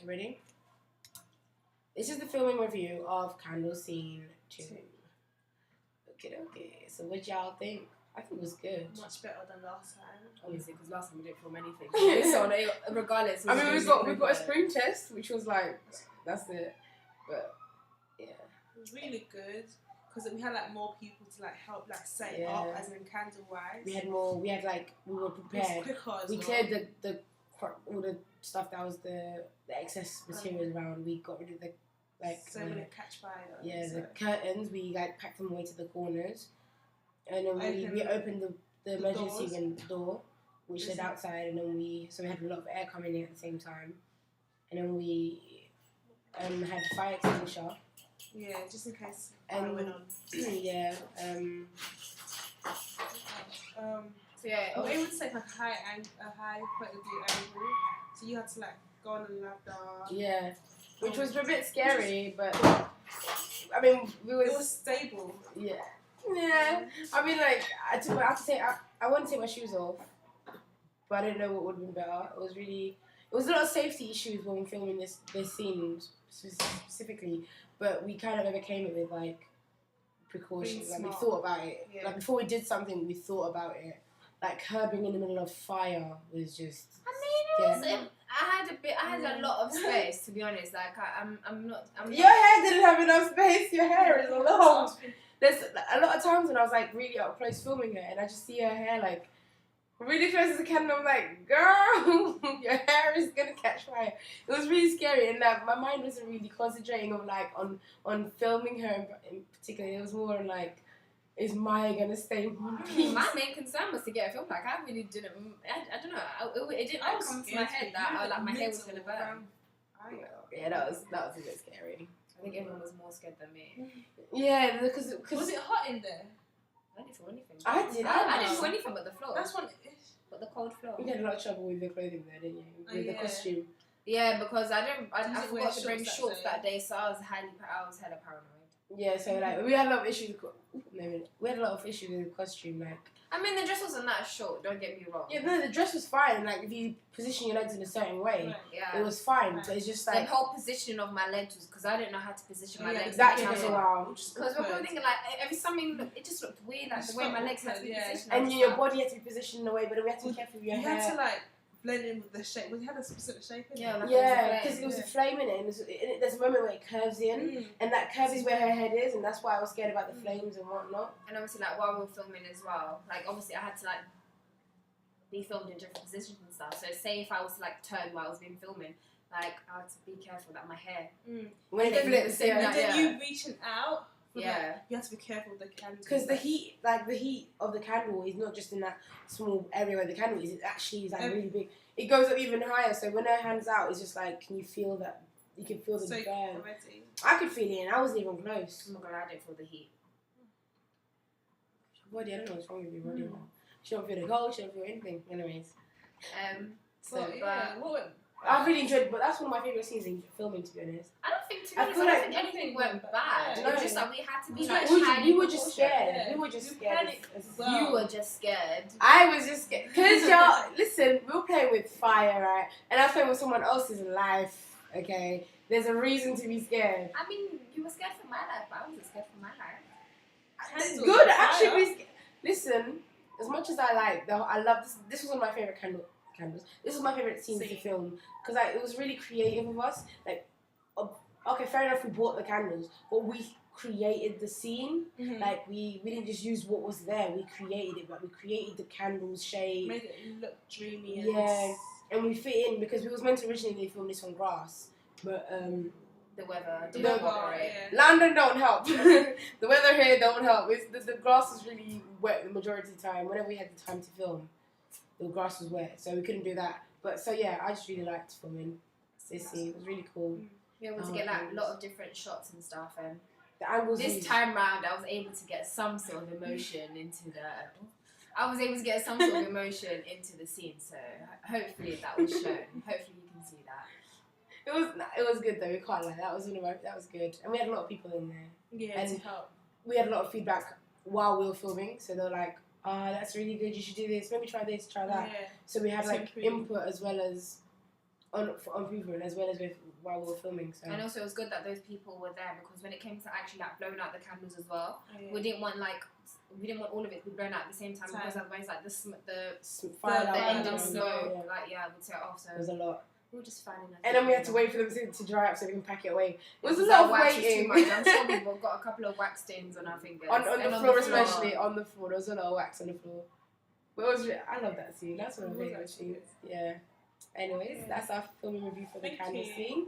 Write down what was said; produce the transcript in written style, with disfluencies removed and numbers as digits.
Ready? This is the filming review of Candle Scene 2. Okay. So what y'all think? I think it was good. Much better than last time. Obviously, because last time we didn't film anything. So regardless. I mean, we've got a spring test, which was like, that's it. But yeah, it was really good because we had like more people to like help like set it up, as in candle wise. We had more. We were prepared. We cleared all the stuff that was the excess materials around. We got rid of the so it wouldn't catch fire. Yeah, the curtains. We like packed them away to the corners, and then we opened the emergency door, which led outside, and then we had a lot of air coming in at the same time, and then we had a fire extinguisher. Yeah, just in case fire went on. Yeah. So yeah, we would take a high point of view angle, so you had to like go on the ladder. Yeah, which was a bit scary, but I mean, it was stable. Yeah. I mean, like I have to say, I wanted to take my shoes off, but I didn't know what would have been better. It was a lot of safety issues when we were filming this scene specifically, but we kind of overcame it with like precautions. Like we thought about it. Yeah. Like before we did something, we thought about it. Like her being in the middle of fire was just. I mean, I had a lot of space, to be honest. Like I'm not. Your hair didn't have enough space. Your hair is long. There's a lot of times when I was like really up close filming her, and I just see her hair like really close to the camera. I'm like, girl, your hair is gonna catch fire. It was really scary, and my mind wasn't really concentrating on filming her in particular. It was more like, is Maya gonna stay in one piece? My main concern was to get a film back. I really didn't. I don't know. It didn't come to my head that my hair was gonna burn. Yeah, that was a bit scary. I think everyone was more scared than me. Yeah, because was it hot in there? I didn't feel anything. I didn't feel anything but the floor. That's one. But the cold floor. You had a lot of trouble with your clothing there, didn't you? With the costume. Yeah, because I forgot to bring shorts that day, so I was hella paranoid. Yeah, so like we had a lot of issues. We had a lot of issues with the costume, like. I mean, the dress wasn't that short. Don't get me wrong. Yeah, no, the dress was fine. Like if you position your legs in a certain way, it was fine. But it's just like the whole positioning of my legs was because I didn't know how to position my legs. Exactly, for a while. Because we're probably thinking like it just looked weird, like the way my legs had to be positioned. And your body had to be positioned in a way, but then we had to be careful with your hair. You had to like blend in with the shape. We had a specific shape in it. Yeah, because it was a flame in it, and there's a moment where it curves in, and that curve is where her head is, and that's why I was scared about the flames and whatnot. And obviously, like while we were filming as well, like obviously I had to like be filmed in different positions and stuff. So say if I was to like turn while I was being filming, like I had to be careful that my hair when it flips, and then you reaching out. Yeah, you have to be careful with the candle because the heat of the candle is not just in that small area where the candle is. It actually is like really big. It goes up even higher. So when her hand's out, it's just like, can you feel that? You can feel the burn. I could feel it, and I wasn't even close. Oh my god, I didn't feel the heat. Body, I don't know what's wrong with your body. She don't feel the cold. She don't feel anything. Anyways, I really enjoyed it, but that's one of my favourite scenes in filming, to be honest. I don't think anything went bad. No. It was just like we had to be like we were just scared. We were just scared. You were just scared. I was just scared. Because y'all, listen, we were playing with fire, right? And I was playing with someone else's life, okay? There's a reason to be scared. I mean, you were scared for my life, but I wasn't scared for my life. It's good, actually. Listen, as much as I love this. This was one of my favourite candles. This was my favourite scene to film because it was really creative of us. Like, okay, fair enough, we bought the candles, but we created the scene. Like we didn't just use what was there. We created it, but we created the candles shape. Made it look dreamy. And we fit in because we was meant to originally film this on grass, but the weather didn't cooperate. London don't help. The weather here don't help. The grass was really wet the majority of the time. Whenever we had the time to film, the grass was wet, so we couldn't do that. But so yeah, I just really liked filming this scene. It was really cool. We were able to get like a lot of different shots and stuff, and the angles. This time round, I was able to get some sort of emotion into the. I was able to get some sort of emotion into the scene, so hopefully that was shown. Hopefully you can see that. It was good though. We can't lie. That was good, and we had a lot of people in there. Yeah, and to help. We had a lot of feedback while we were filming, so they were like, that's really good, you should do this, maybe try this, try that. So we had like input as well as on people as well as while we were filming. So. And also, it was good that those people were there because when it came to actually like blowing out the candles as well, we didn't want all of it to be blown out at the same time because otherwise, like the ending smoke, would set off. So it was a lot. We were just fanning. And then we had to wait for them to dry up so we can pack it away. It was a lot lot of waiting. I'm sure people got a couple of wax stains on our fingers. On the floor, especially on the floor. There was a lot of wax on the floor. But I love that scene. That's one of my favourite scenes. Yeah. Anyways, that's our film review for the candle scene.